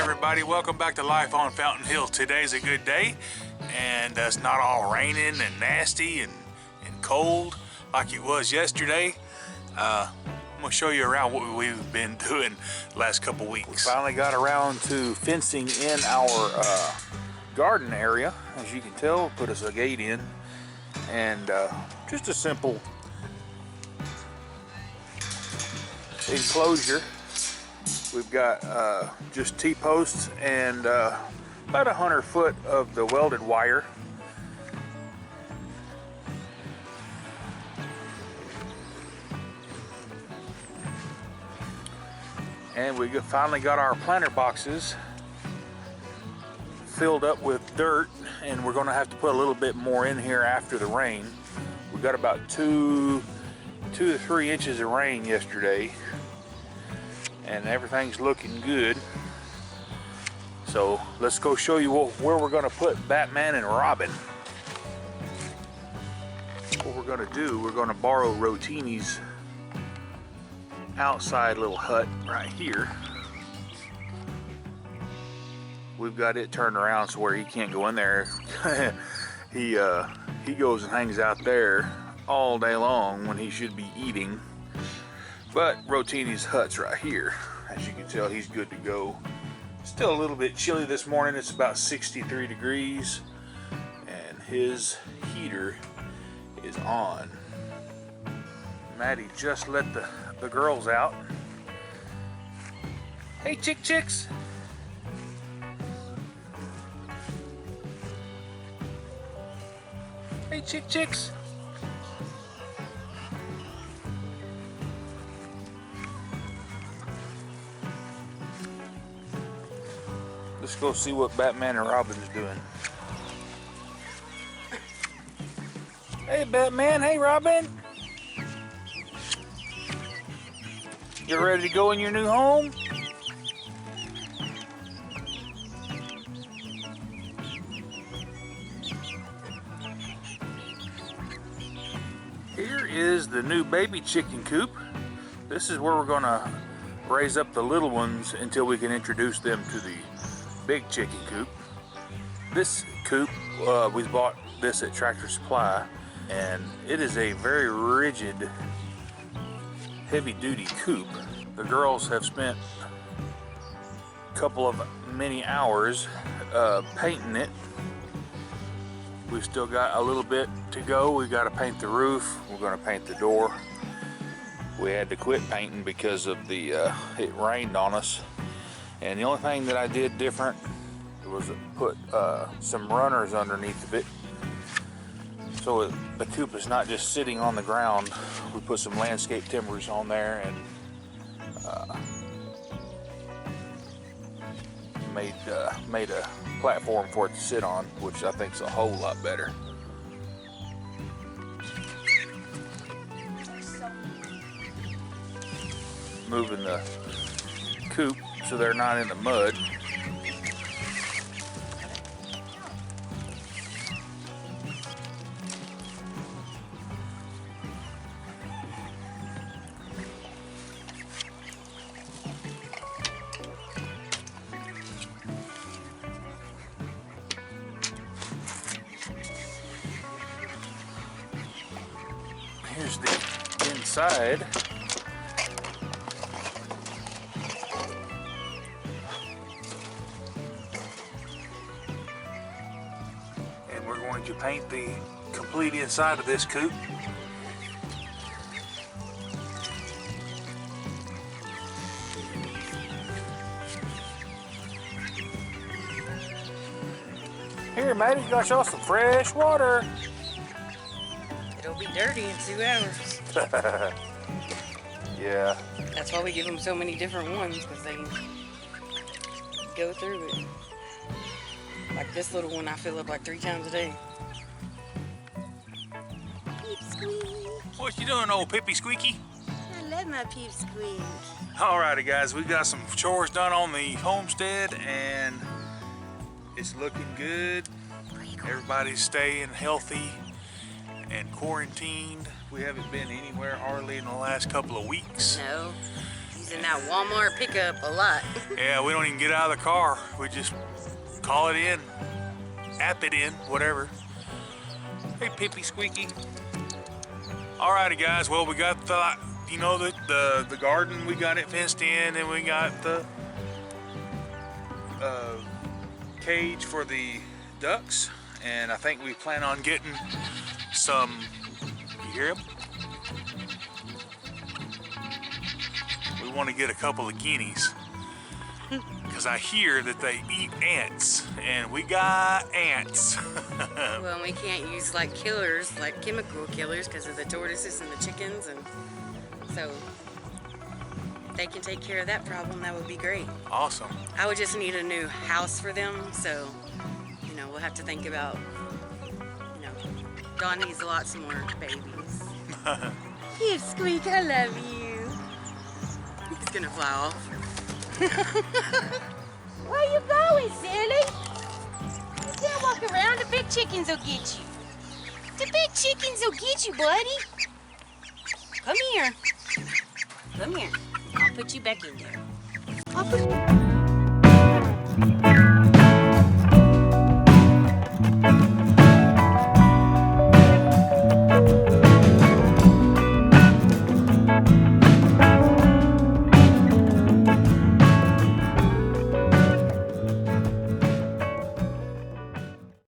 everybody, welcome back to Life on Fountain Hill. Today's a good day and it's not all raining and nasty and cold like it was yesterday. I'm gonna show you around what we've been doing the last couple weeks. We finally got around to fencing in our garden area. As you can tell, put us a gate in and just a simple enclosure. We've got just T-posts and about 100 foot of the welded wire. And we finally got our planter boxes filled up with dirt, and we're going to have to put a little bit more in here after the rain. We got about 2 to 3 inches of rain yesterday, and everything's looking good. So let's go show you where we're going to put Batman and Robin. What we're going to do, we're going to borrow Rotini's outside little hut right here. We've got it turned around so where he can't go in there. He goes and hangs out there all day long when he should be eating. But Rotini's hut's right here. As you can tell, he's good to go. Still a little bit chilly this morning. It's about 63 degrees and his heater is on. Maddie just let the girls out. Hey, chicks. Hey, chicks. Let's go see what Batman and Robin's doing. Hey, Batman. Hey, Robin. You ready to go in your new home? Here is the new baby chicken coop. This is where we're gonna raise up the little ones until we can introduce them to the big chicken coop. This coop, we bought this at Tractor Supply, and it is a very rigid, heavy-duty coop. The girls have spent a couple of many hours painting it. We've still got a little bit to go. We got to paint the roof. We're going to paint the door. We had to quit painting because of the it rained on us. And the only thing that I did different was put some runners underneath of it, so the coop is not just sitting on the ground. We put some landscape timbers on there and made a platform for it to sit on, which I think is a whole lot better. Moving the coop so they're not in the mud. Here's the inside. And we're going to paint the complete inside of this coop. Here, Maddie, you gotta show us some fresh water. It'll be dirty in 2 hours. Yeah. That's why we give them so many different ones, because they go through it. Like this little one, I fill up like 3 times a day. Peep squeak. What you doing, old Pippy Squeaky? I love my peep squeak. Alrighty, guys, we got some chores done on the homestead, and it's looking good. Everybody's staying healthy and quarantined. We haven't been anywhere hardly in the last couple of weeks. No. Using that Walmart pickup a lot. Yeah, we don't even get out of the car. We just call it in, app it in, whatever. Hey, Pippy Squeaky. Alrighty, guys. Well, we got the, you know, the garden. We got it fenced in, and we got the cage for the ducks. And I think we plan on getting some. You hear them? We want to get a couple of guineas. Because I hear that they eat ants, and we got ants. Well, and we can't use like killers, like chemical killers, because of the tortoises and the chickens, and so if they can take care of that problem, that would be great. Awesome. I would just need a new house for them, so you know we'll have to think about. You know, Dawn needs lots more babies. Pipsqueak, I love you. He's gonna fly off. Where you going, silly? You can't walk around. The big chickens will get you. The big chickens will get you, buddy. Come here. Come here. I'll put you back in there. I'll put